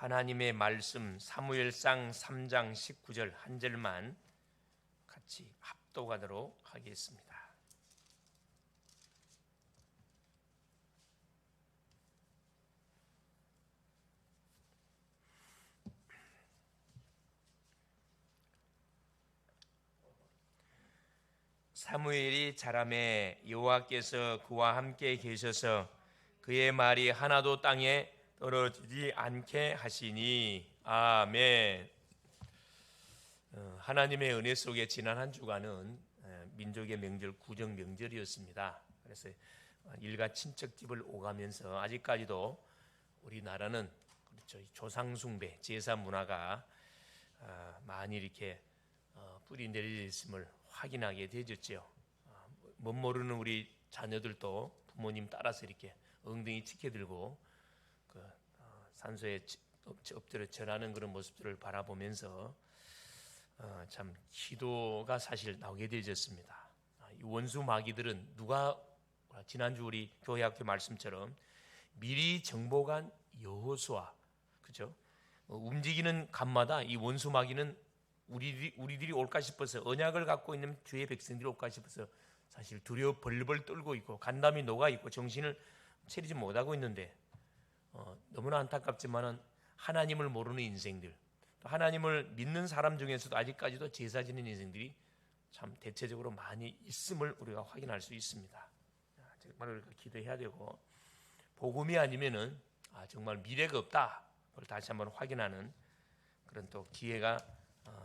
하나님의 말씀 사무엘상 3장 19절 한 절만 같이 합독하도록 하겠습니다. 사무엘이 자라매 여호와께서 그와 함께 계셔서 그의 말이 하나도 땅에 떨어지지 않게 하시니 아멘. 하나님의 은혜 속에 지난 한 주간은 민족의 명절 구정 명절이었습니다. 그래서 일가 친척집을 오가면서 아직까지도 우리나라는 그렇죠, 조상 숭배 제사 문화가 많이 이렇게 뿌리 내려 있음을 확인하게 되었죠. 못 모르는 우리 자녀들도 부모님 따라서 이렇게 엉덩이 치켜들고 산소에 엎드려 절하는 그런 모습들을 바라보면서 참 기도가 사실 나오게 되었습니다. 이 원수 마귀들은 누가 지난주 우리 교회학교 말씀처럼 미리 정복한 여호수아, 그죠? 움직이는 간마다 이 원수 마귀는 우리들이 올까 싶어서 언약을 갖고 있는 주의 백성들이 올까 싶어서 사실 두려워 벌벌 떨고 있고 간담이 녹아 있고 정신을 차리지 못하고 있는데 너무나 안타깝지만은 하나님을 모르는 인생들, 또 하나님을 믿는 사람 중에서도 아직까지도 제사 지는 인생들이 참 대체적으로 많이 있음을 우리가 확인할 수 있습니다. 정말 우리가 기도해야 되고 복음이 아니면은 정말 미래가 없다. 그걸 다시 한번 확인하는 그런 또 기회가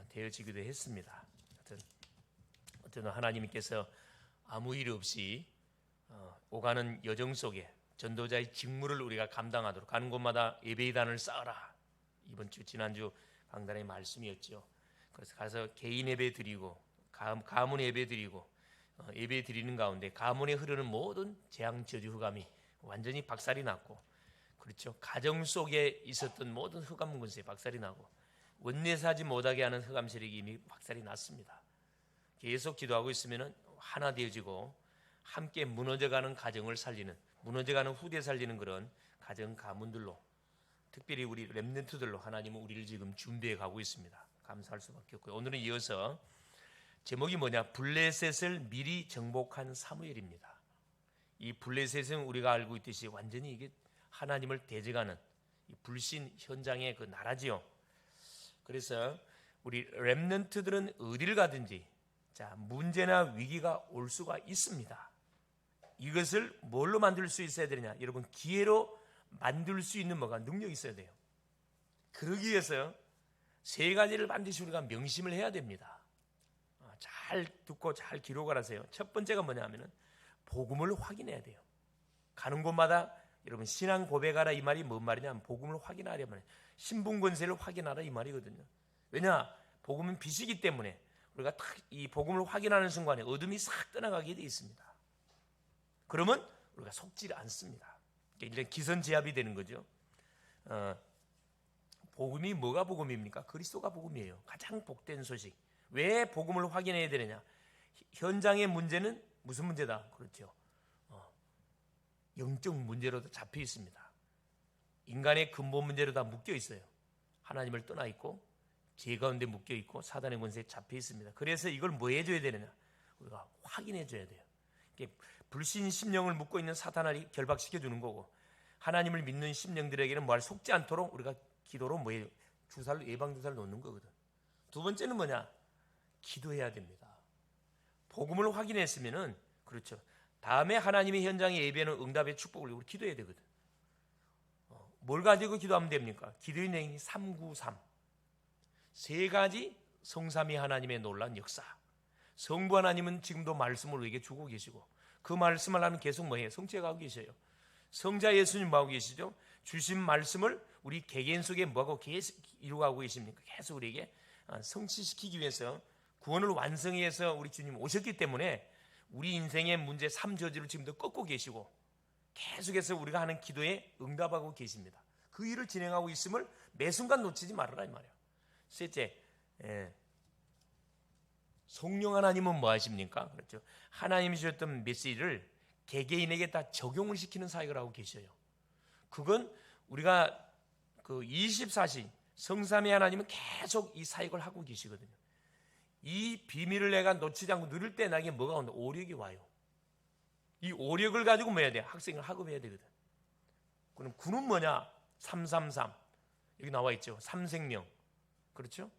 되어지기도 했습니다. 어쨌든 하나님께서 아무 일 없이 오가는 여정 속에 전도자의 직무를 우리가 감당하도록 가는 곳마다 예배의단을 쌓아라. 이번 주 지난주 강단의 말씀이었죠. 그래서 가서 개인 예배 드리고 가문 예배 드리고 예배 드리는 가운데 가문에 흐르는 모든 재앙 저주 흑암이 완전히 박살이 났고, 그렇죠. 가정 속에 있었던 모든 흑암 군세 박살이 나고 원내사지 못하게 하는 흑암 세력이 이미 박살이 났습니다. 계속 기도하고 있으면 하나 되어지고 함께 무너져가는 가정을 살리는, 무너져가는 후대 살리는 그런 가정 가문들로, 특별히 우리 렘넌트들로 하나님은 우리를 지금 준비해 가고 있습니다. 감사할 수밖에 없고요. 오늘은 이어서 제목이 뭐냐? 블레셋을 미리 정복한 사무엘입니다. 이 블레셋은 우리가 알고 있듯이 완전히 이게 하나님을 대적하는 이 불신 현장의 그 나라지요. 그래서 우리 렘넌트들은 어디를 가든지 문제나 위기가 올 수가 있습니다. 이것을 뭘로 만들 수 있어야 되느냐? 여러분, 기회로 만들 수 있는 뭐가 능력이 있어야 돼요. 그러기 위해서 세 가지를 반드시 우리가 명심을 해야 됩니다. 잘 듣고 잘 기록을 하세요. 첫 번째가 뭐냐 하면은 복음을 확인해야 돼요. 가는 곳마다 여러분 신앙 고백하라 이 말이 뭔 말이냐면 복음을 확인하려면 신분 권세를 확인하라 이 말이거든요. 왜냐? 복음은 빛이기 때문에 우리가 딱 이 복음을 확인하는 순간에 어둠이 싹 떠나가게 되어 있습니다. 그러면 우리가 속지 않습니다. 이런 기선제압이 되는 거죠. 복음이 뭐가 복음입니까? 그리스도가 복음이에요. 가장 복된 소식. 왜 복음을 확인해야 되느냐? 현장의 문제는 무슨 문제다? 그렇죠. 영적 문제로도 잡혀 있습니다. 인간의 근본 문제로 다 묶여 있어요. 하나님을 떠나 있고 죄 가운데 묶여 있고 사단의 권세에 잡혀 있습니다. 그래서 이걸 뭐 해줘야 되느냐? 우리가 확인해 줘야 돼요. 불신 심령을 묶고 있는 사탄을 결박시켜 주는 거고, 하나님을 믿는 심령들에게는 뭘 속지 않도록 우리가 기도로 뭐예요? 주사를 예방 주사를 놓는 거거든. 두 번째는 뭐냐? 기도해야 됩니다. 복음을 확인했으면은 그렇죠. 다음에 하나님의 현장의 예배는 응답의 축복을 우리 기도해야 되거든. 뭘 가지고 기도하면 됩니까? 기도의 내용이 393. 세 가지 성삼위 하나님의 놀라운 역사. 성부 하나님은 지금도 말씀을 우리에게 주고 계시고 그 말씀을 하면 계속 뭐예요? 성취해가고 계셔요. 성자 예수님 뭐하고 계시죠? 주신 말씀을 우리 개개인 속에 뭐하고 계속 이루어가고 계십니까? 계속 우리에게 성취시키기 위해서 구원을 완성해서 우리 주님 오셨기 때문에 우리 인생의 문제 3저지를 지금도 꺾고 계시고 계속해서 우리가 하는 기도에 응답하고 계십니다. 그 일을 진행하고 있음을 매 순간 놓치지 말아라 이 말이에요. 셋째, 성령 하나님은 뭐 하십니까? 그렇죠. 하나님이 주셨던 메시지를 개개인에게 다 적용을 시키는 사역을 하고 계셔요. 그건 우리가 그 24시 성삼위 하나님은 계속 이 사역을 하고 계시거든요. 이 비밀을 내가 놓치지 않고 누릴 때 나에게 뭐가 온다? 오력이 와요. 이 오력을 가지고 뭐 해야 돼? 학생을 학업해야 되거든. 그럼 구는 뭐냐? 333 여기 나와 있죠. 3생명, 그렇죠?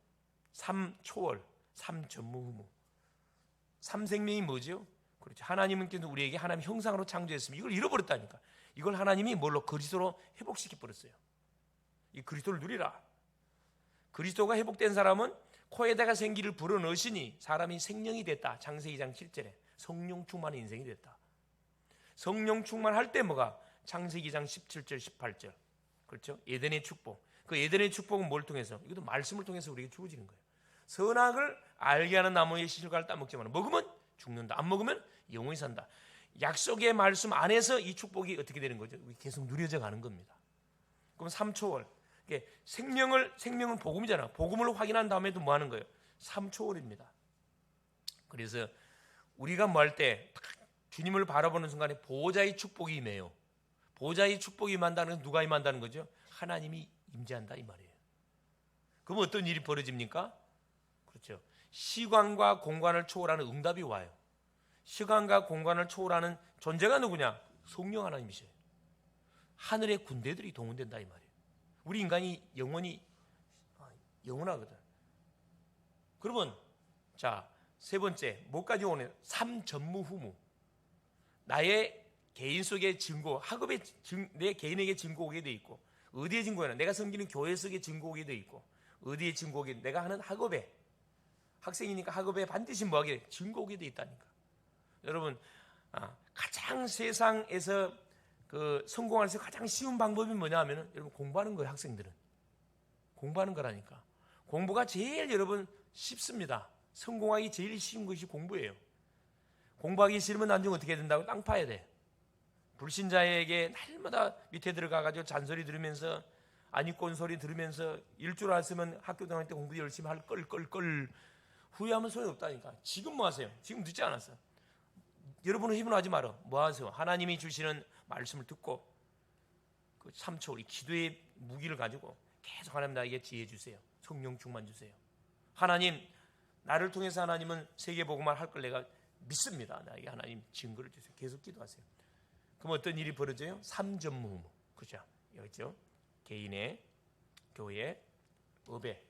3초월, 3전무후무. 3생명이 뭐죠? 그렇죠. 하나님께서 우리에게 하나님 형상으로 창조했으면 이걸 잃어버렸다니까. 이걸 하나님이 뭘로? 그리스도로 회복시켜 버렸어요. 이 그리스도를 누리라. 그리스도가 회복된 사람은 코에다가 생기를 불어넣으시니 사람이 생명이 됐다. 창세기 2장 7절에 성령 충만한 인생이 됐다. 성령 충만할 때 뭐가? 창세기 2장 17절 18절, 그렇죠? 에덴의 축복. 그 에덴의 축복은 뭘 통해서? 이것도 말씀을 통해서 우리에게 주어지는 거예요. 선악을 알게 하는 나무의 실과를 따먹지만 먹으면 죽는다. 안 먹으면 영원히 산다. 약속의 말씀 안에서 이 축복이 어떻게 되는 거죠? 계속 누려져 가는 겁니다. 그럼 3초월. 생명은 복음이잖아. 복음을 확인한 다음에도 뭐 하는 거예요? 3초월입니다. 그래서 우리가 뭐 할 때 주님을 바라보는 순간에 보호자의 축복이 임해요. 보호자의 축복이 임한다는 건 누가 임한다는 거죠? 하나님이 임재한다 이 말이에요. 그럼 어떤 일이 벌어집니까? 그렇죠. 시간과 공간을 초월하는 응답이 와요. 시간과 공간을 초월하는 존재가 누구냐? 성령 하나님이셔요. 하늘의 군대들이 동원된다 이 말이에요. 우리 인간이 영원하거든. 그러면 자, 세 번째 뭐까지 오는? 3전무후무. 나의 개인 속의 증거, 학업의 내 개인에게 증거 오게 돼 있고, 어디에 증거하나? 내가 섬기는 교회 속에 증거 오게 돼 있고, 어디에 증거 오게? 내가 하는 학업에, 학생이니까 학업에 반드시 뭐하게? 증거 오게 돼 있다니까. 여러분, 가장 세상에서 그 성공할 수 가장 쉬운 방법이 뭐냐 하면은 여러분 공부하는 거예요. 학생들은 공부하는 거라니까. 공부가 제일 여러분 쉽습니다. 성공하기 제일 쉬운 것이 공부예요. 공부하기 싫으면 나중에 어떻게 된다고? 땅 파야 돼. 불신자에게 날마다 밑에 들어가가지고 잔소리 들으면서 안익권 소리 들으면서 일줄 알았으면 학교 다닐 때 공부 열심히 할 걸 후회하면 소용이 없다니까. 지금 뭐 하세요? 지금 늦지 않았어. 여러분은 희문하지 마라. 뭐 하세요? 하나님이 주시는 말씀을 듣고 그 3초 우리 기도의 무기를 가지고 계속 하나님 나에게 지혜 주세요. 성령 충만 주세요. 하나님 나를 통해서 하나님은 세계 복음을 할 걸 내가 믿습니다. 나에게 하나님 증거를 주세요. 계속 기도하세요. 그럼 어떤 일이 벌어져요? 3전무후무. 그죠? 여기 있죠. 개인의, 교회, 업에.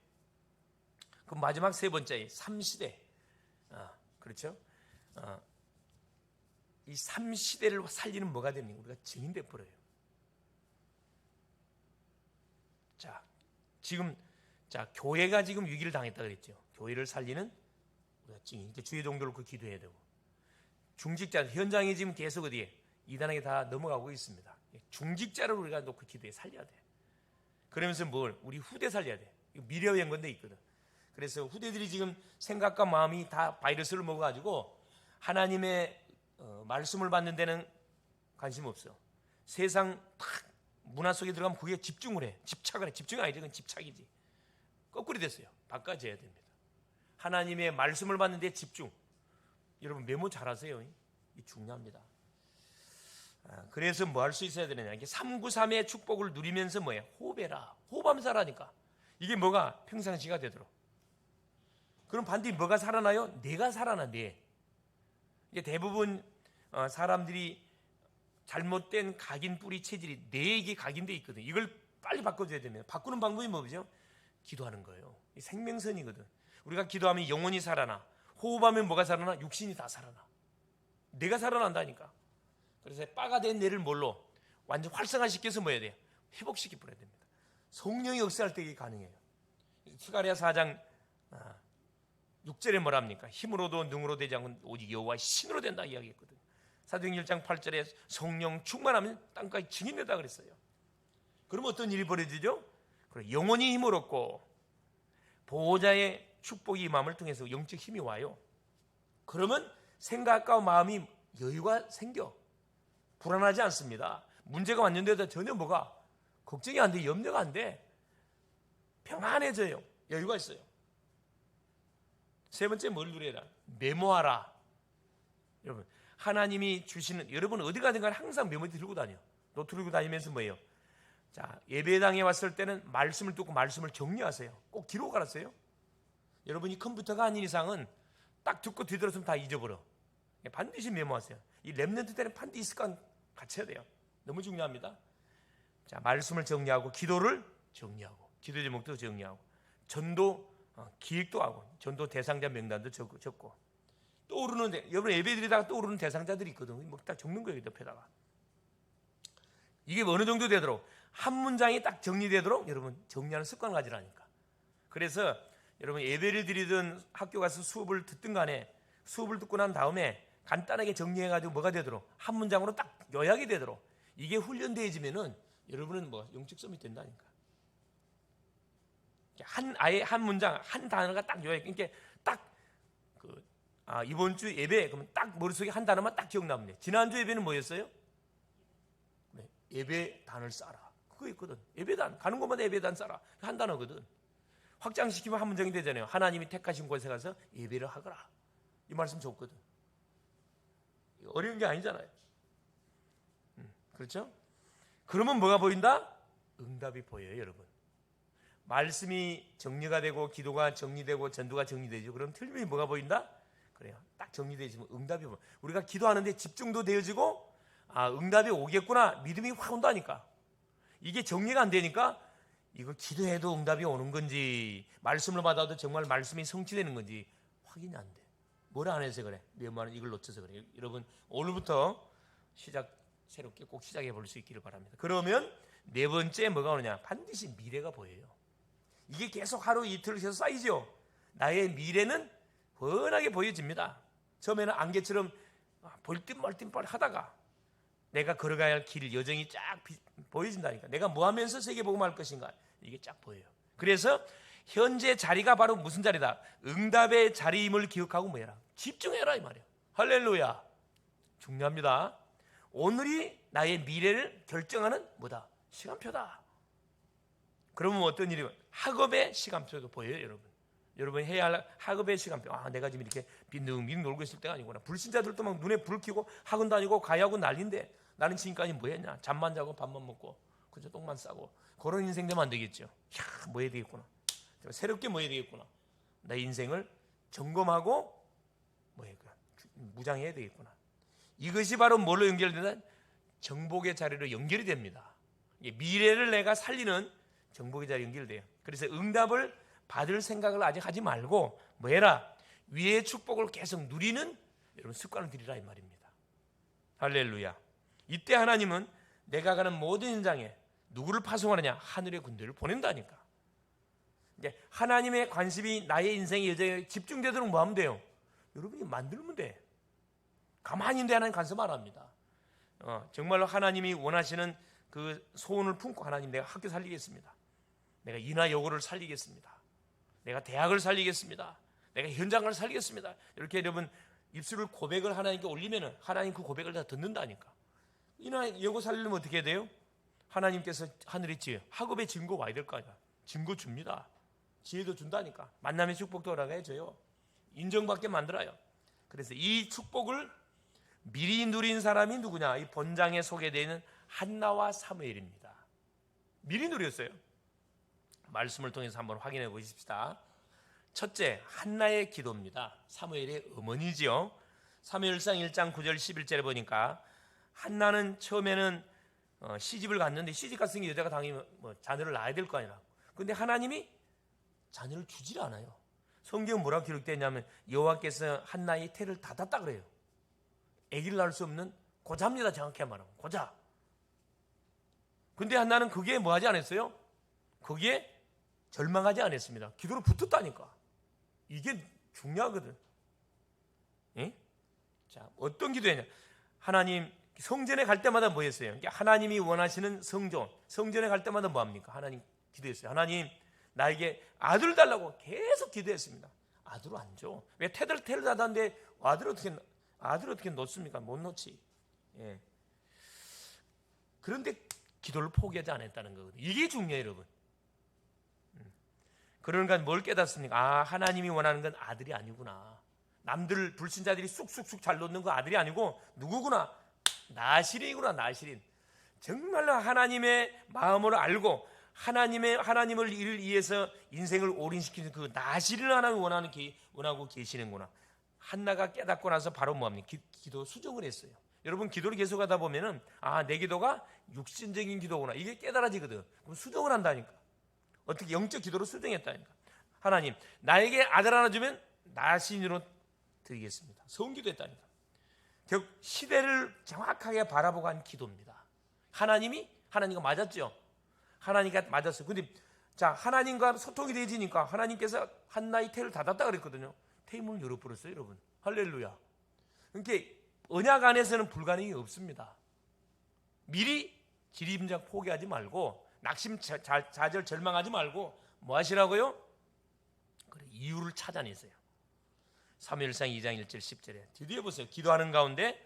그럼 마지막 세 번째 3시대. 그렇죠? 이 3시대를 살리는 뭐가 됩니까? 우리가 증인돼 버려요. 교회가 지금 위기를 당했다 그랬죠. 교회를 살리는 우리가 증인. 이제 주의 종도를 그 기도해야 되고. 중직자 현장에 지금 계속 어디에 이단에게 다 넘어가고 있습니다. 중직자를 우리가 놓고 기도해 살려야 돼. 그러면서 뭘? 우리 후대 살려야 돼. 미래와 연관돼 있거든. 그래서 후대들이 지금 생각과 마음이 다 바이러스를 먹어가지고 하나님의 말씀을 받는 데는 관심 없어. 세상 탁 문화 속에 들어가면 그게 집중을 해. 집착을 해. 집중이 아니지. 그건 집착이지. 거꾸로 됐어요. 바꿔져야 됩니다. 하나님의 말씀을 받는 데 집중. 여러분 메모 잘하세요. 이 중요합니다. 그래서 뭐 할 수 있어야 되느냐? 이게 393의 축복을 누리면서 뭐예요? 호흡해라. 호흡하면서 하라니까. 이게 뭐가 평상시가 되도록. 그럼 반드시 뭐가 살아나요? 내가 살아나. 이게 대부분 사람들이 잘못된 각인 뿌리 체질이 뇌에게 각인돼 있거든. 이걸 빨리 바꿔줘야 됩니다. 바꾸는 방법이 뭐죠? 기도하는 거예요. 이 생명선이거든. 우리가 기도하면 영혼이 살아나. 호흡하면 뭐가 살아나? 육신이 다 살아나. 내가 살아난다니까. 그래서 빠가 된 뇌를 뭘로? 완전 활성화시켜서 뭐 해야 돼요? 회복시켜 버려야 됩니다. 성령이 역사할 때 이게 가능해요. 스가랴 4장 6절에 뭐랍니까? 힘으로도 능으로 되지 않고 오직 여호와의 신으로 된다 이야기했거든요. 사도행전 1장 8절에 성령 충만하면 땅까지 증인되다 그랬어요. 그럼 어떤 일이 벌어지죠? 영혼이 힘을 얻고 보호자의 축복이 임함을 통해서 영적 힘이 와요. 그러면 생각과 마음이 여유가 생겨. 불안하지 않습니다. 문제가 왔는데도 전혀 뭐가 걱정이 안 돼. 염려가 안 돼. 평안해져요. 여유가 있어요. 세 번째 뭘 누려라? 메모하라. 여러분 하나님이 주시는, 여러분 어디 가든 간에 항상 메모지 들고 다녀. 노트 들고 다니면서 뭐예요? 자, 예배당에 왔을 때는 말씀을 듣고 말씀을 정리하세요. 꼭 뒤로 가라세요. 여러분이 컴퓨터가 아닌 이상은 딱 듣고 뒤돌아서면 다 잊어버려. 반드시 메모하세요. 이 렘넌트 때는 반드시 습관 같이 해야 돼요. 너무 중요합니다. 자, 말씀을 정리하고 기도를 정리하고 기도 제목도 정리하고 전도 기획도 하고 전도 대상자 명단도 적고 떠오르는 여러분 예배 드리다가 떠오르는 대상자들이 있거든. 뭐 딱 적는 거예요. 옆에다가. 이게 어느 정도 되도록 한 문장이 딱 정리되도록 여러분 정리하는 습관을 가지라니까. 그래서 여러분 예배를 드리든 학교 가서 수업을 듣든 간에 수업을 듣고 난 다음에 간단하게 정리해가지고 뭐가 되도록 한 문장으로 딱 요약이 되도록 이게 훈련되어지면은 여러분은 뭐 영적 서밋 된다니까. 아예 한 문장 한 단어가 딱 요약. 그러니까 딱 이번 주 예배 그러면 딱 머릿속에 한 단어만 딱 기억나면 돼. 지난주 예배는 뭐였어요? 네, 예배단을 쌓아라. 그거 있거든. 예배단 가는 곳마다 예배단 쌓아라. 한 단어거든. 확장시키면 한 문장이 되잖아요. 하나님이 택하신 곳에 가서 예배를 하거라. 이 말씀 좋거든. 어려운 게 아니잖아요. 그렇죠? 그러면 뭐가 보인다? 응답이 보여요, 여러분. 말씀이 정리가 되고 기도가 정리되고 전도가 정리되죠. 그럼 틀림이 뭐가 보인다? 그래요. 딱 정리되지면 응답이 보여. 우리가 기도하는데 집중도 되어지고 응답이 오겠구나 믿음이 확 온다니까. 이게 정리가 안 되니까 이거 기도해도 응답이 오는 건지 말씀을 받아도 정말 말씀이 성취되는 건지 확인이 안 돼. 뭘 안 해서 그래? 몇 만원 이걸 놓쳐서 그래. 여러분 오늘부터 새롭게 꼭 시작해 볼 수 있기를 바랍니다. 그러면 네 번째 뭐가 오느냐? 반드시 미래가 보여요. 이게 계속 하루 이틀 계속 쌓이죠. 나의 미래는 훤하게 보여집니다. 처음에는 안개처럼 볼 듯 말 듯 하다가 내가 걸어가야 할 길 여정이 쫙 보여진다니까. 내가 뭐 하면서 세계복음할 것인가 이게 쫙 보여요. 그래서 현재 자리가 바로 무슨 자리다? 응답의 자리임을 기억하고 뭐해라? 집중해라 이 말이에요. 할렐루야. 중요합니다. 오늘이 나의 미래를 결정하는 뭐다? 시간표다. 그러면 어떤 일이 학업의 시간표도 보여요, 여러분. 여러분 해야 할 학업의 시간표. 내가 지금 이렇게 빈둥빈둥 놀고 있을 때가 아니구나. 불신자들도 막 눈에 불 켜고 학원 다니고 가야고 난리인데 나는 지금까지 뭐 했냐? 잠만 자고 밥만 먹고 그저 똥만 싸고 그런 인생 되면 안 되겠죠. 뭐 해야 되겠구나. 새롭게 뭐 해야 되겠구나. 내 인생을 점검하고 무장해야 되겠구나. 이것이 바로 뭘로 연결되나? 정복의 자리로 연결이 됩니다. 미래를 내가 살리는 정복의 자리에 연결돼요. 그래서 응답을 받을 생각을 아직 하지 말고 뭐 해라? 위의 축복을 계속 누리는 여러분 습관을 들이라 이 말입니다. 할렐루야. 이때 하나님은 내가 가는 모든 현장에 누구를 파송하느냐? 하늘의 군대를 보낸다니까. 이제 하나님의 관심이 나의 인생의 여정에 집중되도록 뭐 하면 돼요? 여러분이 만들면 돼. 가만히 있는데 하나님 간섭 안 합니다. 정말로 하나님이 원하시는 그 소원을 품고 하나님 내가 학교 살리겠습니다. 내가 인하여고를 살리겠습니다. 내가 대학을 살리겠습니다. 내가 현장을 살리겠습니다. 이렇게 여러분 입술을 고백을 하나님께 올리면은 하나님 그 고백을 다 듣는다니까. 인하여고 살리려면 어떻게 해야 돼요? 하나님께서 하늘의 지혜, 학업의 증거 와야 될 거 아니야. 증거 줍니다. 지혜도 준다니까. 만남의 축복도 허락해줘요. 인정받게 만들어요. 그래서 이 축복을 미리 누린 사람이 누구냐? 이 본장에 소개되어 있는 한나와 사무엘입니다. 미리 누렸어요. 말씀을 통해서 한번 확인해 보십시다. 첫째, 한나의 기도입니다. 사무엘의 어머니지요. 사무엘상 1장 9절 11절에 보니까 한나는 처음에는 시집을 갔는데 시집 갔으니 여자가 당연히 자녀를 낳아야 될 거 아니라. 그런데 하나님이 자녀를 주질 않아요. 성경은 뭐라고 기록되냐면 여호와께서 한나의 태를 닫았다 그래요. 아기를 낳을 수 없는 고자입니다. 정확히 말하면 고자. 근데 한나는 그게 뭐 하지 않았어요? 거기에 절망하지 않았습니다. 기도로 붙었다니까. 이게 중요하거든. 예? 자, 어떤 기도했냐? 하나님 성전에 갈 때마다 뭐 했어요? 그러니까 하나님이 원하시는 성전에 갈 때마다 뭐 합니까? 하나님 기도했어요. 하나님 나에게 아들 달라고 계속 기도했습니다. 아들 안 줘. 왜 태를 닫았는데 아들 어떻게 놓습니까? 못 놓지. 예. 그런데 기도를 포기하지 않았다는 거거든요. 이게 중요해요, 여러분. 그러니까 뭘 깨닫습니까? 하나님이 원하는 건 아들이 아니구나. 남들 불신자들이 쑥쑥쑥 잘 놓는 거 아들이 아니고 누구구나? 나시린이구나. 나시린. 정말로 하나님의 마음을 알고 하나님을 이를 위해서 인생을 올인시키는 그 나시를 하나님 원하고 계시는구나. 한나가 깨닫고 나서 바로 뭐합니까? 기도 수정을 했어요. 여러분 기도를 계속하다 보면은 내 기도가 육신적인 기도구나 이게 깨달아지거든. 그럼 수정을 한다니까. 어떻게 영적 기도로 수정했다니까. 하나님 나에게 아들 하나 주면 나신으로 드리겠습니다. 성기도했다니까. 즉 시대를 정확하게 바라보고 한 기도입니다. 하나님과 맞았죠. 하나님과 맞았어요. 근데 자 하나님과 소통이 되지니까 하나님께서 한나의 태를 닫았다 그랬거든요. 태의 문을 열어버렸어요, 여러분. 할렐루야. 그러니까 언약 안에서는 불가능이 없습니다. 미리 기림작 포기하지 말고 낙심 좌절 절망하지 말고 뭐 하시라고요? 그래, 이유를 찾아내세요. 사무엘상 2장 1절 10절에 드디어 보세요. 기도하는 가운데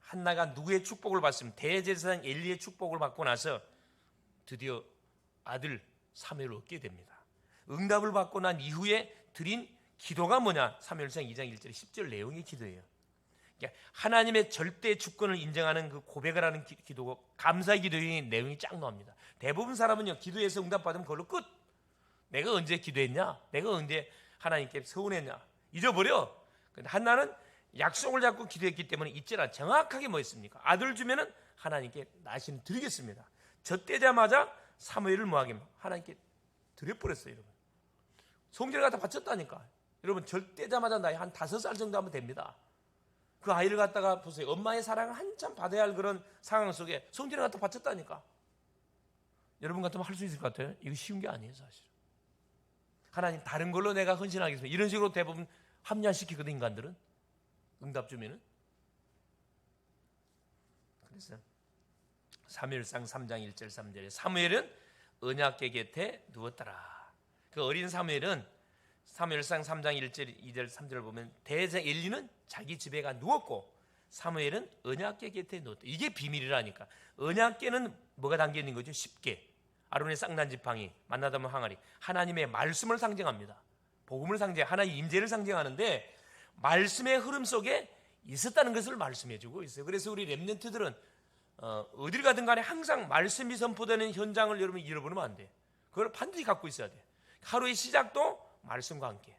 한나가 누구의 축복을 받습니까? 대제사장 엘리의 축복을 받고 나서 드디어 아들 사무엘을 얻게 됩니다. 응답을 받고 난 이후에 드린 기도가 뭐냐? 사무엘상 2장 1절 10절 내용의 기도예요. 그러니까 하나님의 절대 주권을 인정하는 그 고백을 하는 기도고 감사의 기도의 내용이 쫙 나옵니다. 대부분 사람은요 기도해서 응답받으면 그걸로 끝. 내가 언제 기도했냐? 내가 언제 하나님께 서운했냐? 잊어버려. 근데 한나는 약속을 잡고 기도했기 때문에 잊지라 정확하게 뭐 했습니까? 아들 주면은 하나님께 나신 드리겠습니다. 젖되자마자 사무엘을 뭐하게 하나님께 드려버렸어요, 여러분. 성전을 갖다 바쳤다니까. 여러분 젖되자마자 나이 한 5살 정도 하면 됩니다. 그 아이를 갖다가 보세요. 엄마의 사랑을 한참 받아야 할 그런 상황 속에 성전을 갖다 바쳤다니까. 여러분 같으면 할 수 있을 것 같아요? 이거 쉬운 게 아니에요, 사실. 하나님 다른 걸로 내가 헌신하겠습니다. 이런 식으로 대부분 합리화시키거든, 인간들은. 응답 주면은. 그래서 사무엘상 3장 1절 3절에 사무엘은 언약궤 곁에 누웠더라. 그 어린 사무엘은 사무엘상 3장 1절 2절 3절을 보면 대제사장 엘리는 자기 집에 가 누웠고 사무엘은 언약궤 곁에 누웠다. 이게 비밀이라니까. 언약궤는 뭐가 담겨 있는 거죠? 10개. 아론의 쌍난 지팡이, 만나다면 항아리. 하나님의 말씀을 상징합니다. 복음을 상징해 하나님의 임재를 상징하는데 말씀의 흐름 속에 있었다는 것을 말씀해 주고 있어요. 그래서 우리 렘넌트들은 어딜 가든 간에 항상 말씀이 선포되는 현장을 여러분 잃어버리면 안 돼. 그걸 반드시 갖고 있어야 돼. 하루의 시작도 말씀과 함께.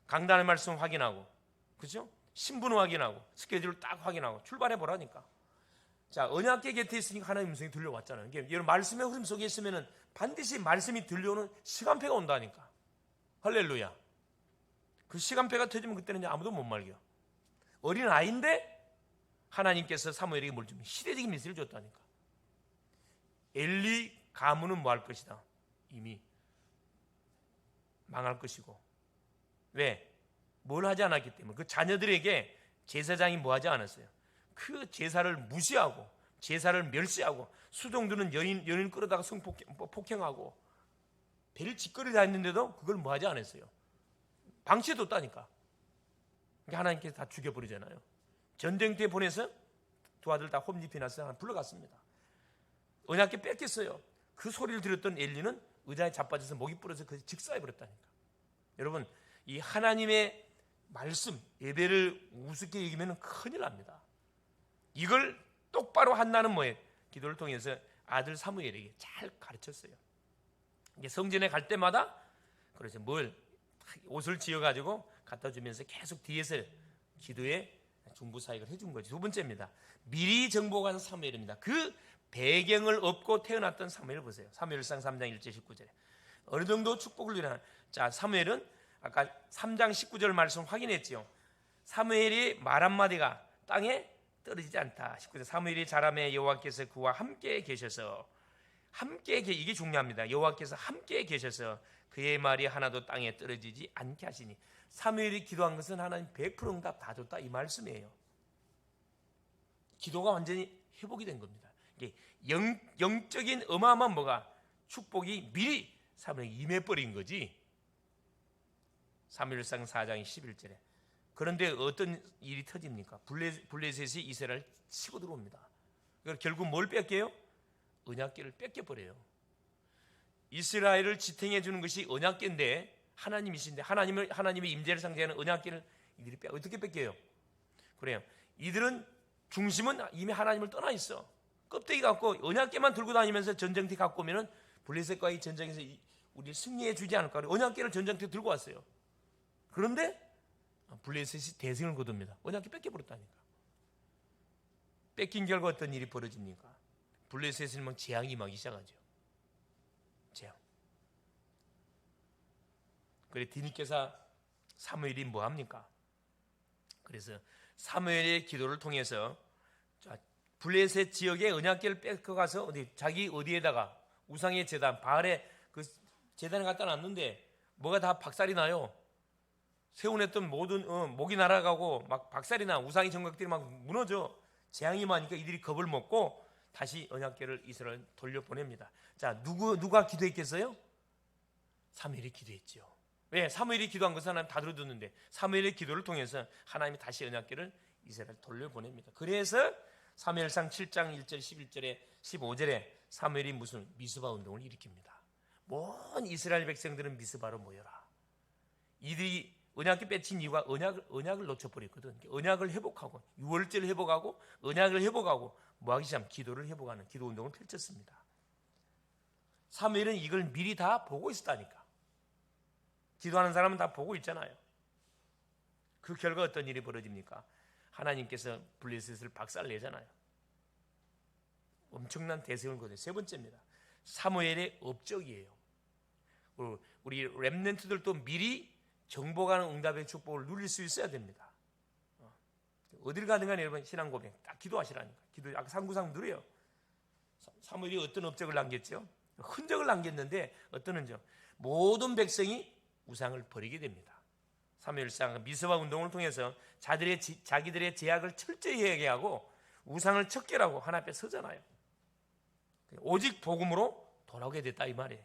강단의 말씀 확인하고, 그렇죠? 신분 확인하고, 스케줄을 딱 확인하고 출발해 보라니까. 자, 언약궤 곁에 있으니까 하나님의 음성이 들려왔잖아요. 여러분 말씀의 흐름 속에 있으면은 반드시 말씀이 들려오는 시간표가 온다니까. 할렐루야. 그 시간표가 터지면 그때는 이제 아무도 못 말겨. 어린 아이인데 하나님께서 사무엘에게 뭘 주면 시대적인 메시지를 줬다니까. 엘리 가문은 뭐 할 것이다. 이미 망할 것이고. 왜? 뭘 하지 않았기 때문에. 그 자녀들에게 제사장이 뭐 하지 않았어요. 그 제사를 무시하고 제사를 멸시하고 수종드는 연인 끌어다가 성폭행하고 배를 짓거리 다 했는데도 그걸 뭐 하지 않았어요. 방치해뒀다니까. 그러니까 하나님께서 다 죽여버리잖아요. 전쟁터에 보내서 두 아들 다 홈리피나서 불러갔습니다. 언약궤 뺏겼어요. 그 소리를 들었던 엘리는 의자에 자빠져서 목이 부러져서 그 직사해버렸다니까. 여러분 이 하나님의 말씀 예배를 우습게 여기면 큰일 납니다. 이걸 똑바로 한나는 뭐예요? 기도를 통해서 아들 사무엘에게 잘 가르쳤어요. 이게 성전에 갈 때마다 그래서 옷을 지어가지고 갖다 주면서 계속 뒤에서 기도에 중부사역을 해준 거죠. 두 번째입니다. 미리 정복한 사무엘입니다. 그 배경을 업고 태어났던 사무엘 보세요. 사무엘상 3장 1절 19절에 어느 정도 축복을 누리는. 자, 사무엘은 아까 3장 19절 말씀 확인했지요. 사무엘이 말 한마디가 땅에 떨어지지 않다. 19절 사무엘이 자라매 여호와께서 그와 함께 계셔서 이게 중요합니다. 여호와께서 함께 계셔서 그의 말이 하나도 땅에 떨어지지 않게 하시니. 사무엘이 기도한 것은 하나님 100% 응답 다 줬다 이 말씀이에요. 기도가 완전히 회복이 된 겁니다. 이게 영적인 어마어마한 뭐가 축복이 미리 사무엘에 임해버린 거지. 사무엘상 4장 11절에 그런데 어떤 일이 터집니까? 블레셋이 이스라엘을 치고 들어옵니다. 결국 뭘 뺏겨요? 언약궤를 뺏겨버려요. 이스라엘을 지탱해 주는 것이 언약궤인데 하나님이신데 하나님의 임재를 상징하는 언약궤를 이들이 어떻게 뺏겨요? 그래요. 이들은 중심은 이미 하나님을 떠나 있어. 껍데기 갖고 언약궤만 들고 다니면서 전쟁터 갖고 오면은 블레셋과의 전쟁에서 우리를 승리해 주지 않을까. 언약궤를 전쟁터에 들고 왔어요. 그런데 블레셋이 대승을 거둡니다. 언약궤 뺏겨버렸다니까. 뺏긴 결과 어떤 일이 벌어집니까? 블레셋은 막 재앙이 임하기 시작하죠. 재앙. 그래 디니께서 사무엘이 뭐 합니까? 그래서 사무엘의 기도를 통해서 블레셋 지역의 언약궤를 뺏어가서 자기 어디에다가 우상의 제단 바알의 그 제단에 갖다 놨는데 뭐가 다 박살이 나요. 세워냈던 모든 목이 날아가고 막 박살이 나. 우상의 정각들이 막 무너져. 재앙이 많으니까 이들이 겁을 먹고 다시 언약궤를 이스라엘 돌려보냅니다. 자, 누가 기도했겠어요? 사무엘이 기도했죠. 왜? 사무엘이 기도한 것은 하나님 다 들어줬는데 사무엘의 기도를 통해서 하나님이 다시 언약궤를 이스라엘 돌려보냅니다. 그래서 사무엘상 7장 1절 11절에 15절에 사무엘이 무슨 미스바 운동을 일으킵니다. 모든 이스라엘 백성들은 미스바로 모여라. 이들이 언약궤 뺏친 이유가 언약을 놓쳐버렸거든. 언약을 회복하고 유월절을 회복하고 언약을 회복하고 뭐하기 시작하면 기도를 회복하는 기도 운동을 펼쳤습니다. 사무엘은 이걸 미리 다 보고 있었다니까. 기도하는 사람은 다 보고 있잖아요. 그 결과 어떤 일이 벌어집니까? 하나님께서 블레셋을 박살내잖아요. 엄청난 대승을 거둬요. 세 번째입니다. 사무엘의 업적이에요. 우리 렘넌트들도 미리 정복하는 응답의 축복을 누릴 수 있어야 됩니다. 어딜 가든 간에 여러분 신앙 고백 딱 기도하시라니까. 기도 아까 상구상 누려요. 사무엘이 어떤 업적을 남겼죠? 흔적을 남겼는데 어떤 흔적? 모든 백성이 우상을 버리게 됩니다. 사무엘상 미스바 운동을 통해서 자기들의 제약을 철저히 회개하고 우상을 척결하고 하나님 앞에 서잖아요. 오직 복음으로 돌아오게 됐다 이 말이에요.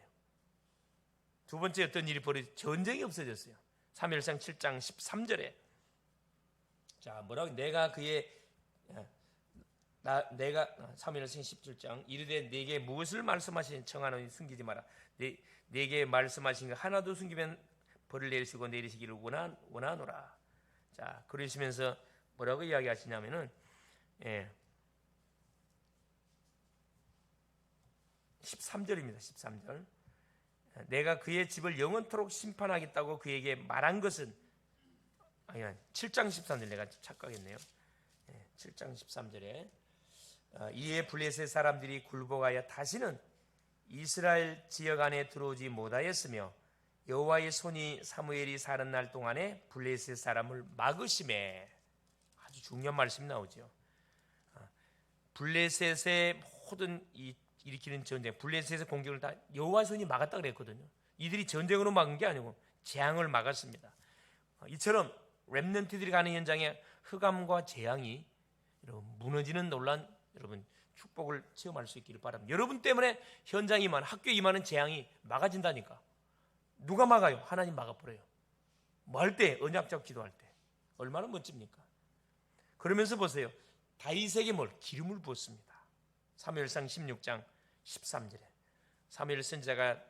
두 번째 어떤 일이 벌어져? 전쟁이 없어졌어요. 사무엘상 7장 13절에 자 뭐라고 내가 사무엘상 17장 이르되 내게 무엇을 말씀하시니 청하노니 숨기지 마라. 내게 말씀하신 거 하나도 숨기면 벌을 내리시고 내리시기를 원하노라. 자 그러시면서 뭐라고 이야기하시냐면은 13절입니다. 13절. 내가 그의 집을 영원토록 심판하겠다고 그에게 말한 것은 7장 13절 내가 착각했네요. 7장 13절에 이에 블레셋 사람들이 굴복하여 다시는 이스라엘 지역 안에 들어오지 못하였으며 여호와의 손이 사무엘이 사는 날 동안에 블레셋 사람을 막으심에 아주 중요한 말씀이 나오죠. 블레셋의 모든 일으키는 전쟁, 블레셋의 공격을 다 여호와의 손이 막았다 그랬거든요. 이들이 전쟁으로 막은 게 아니고 재앙을 막았습니다. 이처럼 렘넌트들이 가는 현장에 흑암과 재앙이 여러분 무너지는 놀란 여러분 축복을 체험할 수 있기를 바랍니다. 여러분 때문에 현장이 임하는 학교에 임하는 재앙이 막아진다니까. 누가 막아요? 하나님 막아버려요. 뭐 할 때? 언약적 기도할 때. 얼마나 멋집니까? 그러면서 보세요. 다윗에게 기름을 부었습니다. 사무엘상 16장 13절에 사무엘 선지자가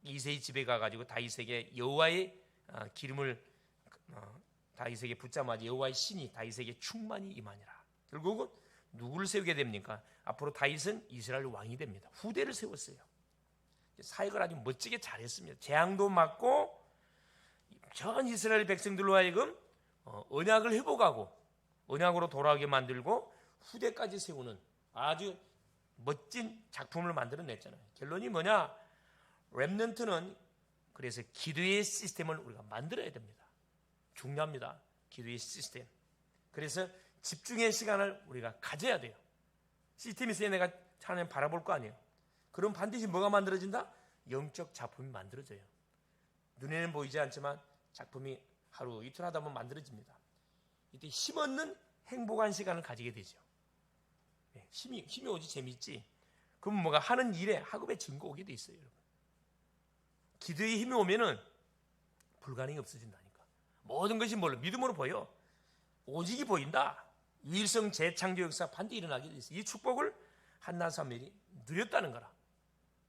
이새의 집에 가가지고 다윗에게 여호와의 기름을 다윗에게 붙자마자 여호와의 신이 다윗에게 충만히 임하니라. 결국은 누구를 세우게 됩니까? 앞으로 다윗은 이스라엘 왕이 됩니다. 후대를 세웠어요. 사역을 아주 멋지게 잘했습니다. 재앙도 막고 전 이스라엘 백성들로 하여금 언약을 회복하고 언약으로 돌아오게 만들고 후대까지 세우는 아주 멋진 작품을 만들어냈잖아요. 결론이 뭐냐? 렘넌트는 그래서 기도의 시스템을 우리가 만들어야 됩니다. 중요합니다. 기도의 시스템. 그래서 집중의 시간을 우리가 가져야 돼요. 시스템이 있어야 내가 하나님 바라볼 거 아니에요. 그럼 반드시 뭐가 만들어진다? 영적 작품이 만들어져요. 눈에는 보이지 않지만 작품이 하루 이틀 하다 보면 만들어집니다. 이때 힘없는 행복한 시간을 가지게 되죠. 힘이 오지 재밌지. 그럼 뭐가 하는 일에 학업에 증거 오게 돼 있어요. 여러분. 기도에 힘이 오면은 불가능이 없어진다니까. 모든 것이 믿음으로 보여. 오직이 보인다. 유일성 재창조 역사 반드시 일어나게 돼 있어요. 이 축복을 한나 사무엘이 누렸다는 거라.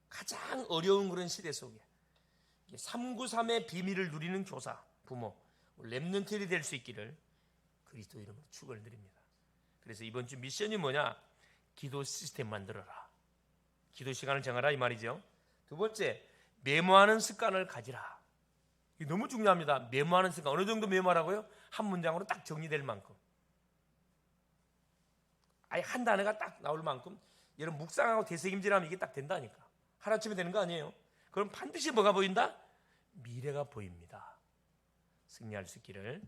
가장 어려운 그런 시대 속에 393의 비밀을 누리는 교사, 부모, 렘넌트들이 될 수 있기를 그리스도 이름으로 축원을 드립니다. 그래서 이번 주 미션이 뭐냐? 기도 시스템 만들어라. 기도 시간을 정하라 이 말이죠. 두 번째, 메모하는 습관을 가지라. 이게 너무 중요합니다. 메모하는 습관. 어느 정도 메모하라고요? 한 문장으로 딱 정리될 만큼. 아예 한 단어가 딱 나올 만큼. 여러분 묵상하고 되새김질하면 이게 딱 된다니까. 하루아침에 되는 거 아니에요. 그럼 반드시 뭐가 보인다? 미래가 보입니다. 승리할 수 있기를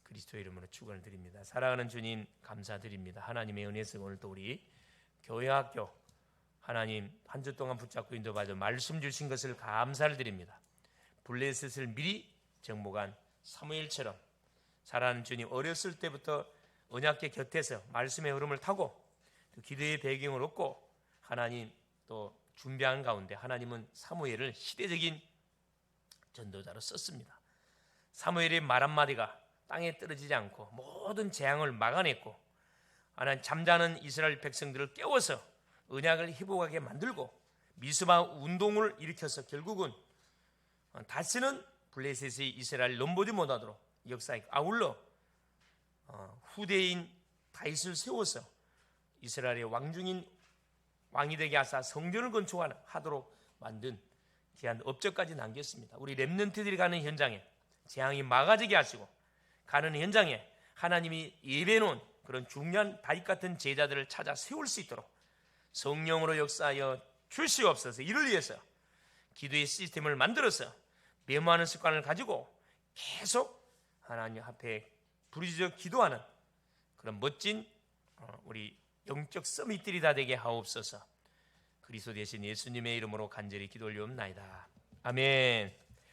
그리스도의 이름으로 축원을 드립니다. 사랑하는 주님 감사드립니다. 하나님의 은혜에서 오늘 또 우리 교회학교 하나님 한 주 동안 붙잡고 인도받아 말씀 주신 것을 감사를 드립니다. 블레셋을 미리 정복한 사무엘처럼 사랑하는 주님 어렸을 때부터 언약궤 곁에서 말씀의 흐름을 타고 또 기도의 배경을 얻고 하나님 또 준비한 가운데 하나님은 사무엘을 시대적인 전도자로 썼습니다. 사무엘의 말 한마디가 땅에 떨어지지 않고 모든 재앙을 막아냈고 하나님 잠자는 이스라엘 백성들을 깨워서 언약을 회복하게 만들고 미스바 운동을 일으켜서 결국은 다시는 블레셋의 이스라엘 넘보지 못하도록 역사했고 아울러 후대인 다윗을 세워서 이스라엘의 왕중인 왕이 되게 하사 성전을 건축하도록 만든 귀한 업적까지 남겼습니다. 우리 렘넌트들이 가는 현장에 재앙이 막아지게 하시고 가는 현장에 하나님이 예배놓은 그런 중요한 다윗 같은 제자들을 찾아 세울 수 있도록 성령으로 역사하여 주시옵소서. 이를 위해서 기도의 시스템을 만들어서 메모하는 습관을 가지고 계속 하나님 앞에 부르짖어 기도하는 그런 멋진 우리 영적 서밋들이 다 되게 하옵소서. 그리스도 되신 예수님의 이름으로 간절히 기도 올리옵나이다. 아멘.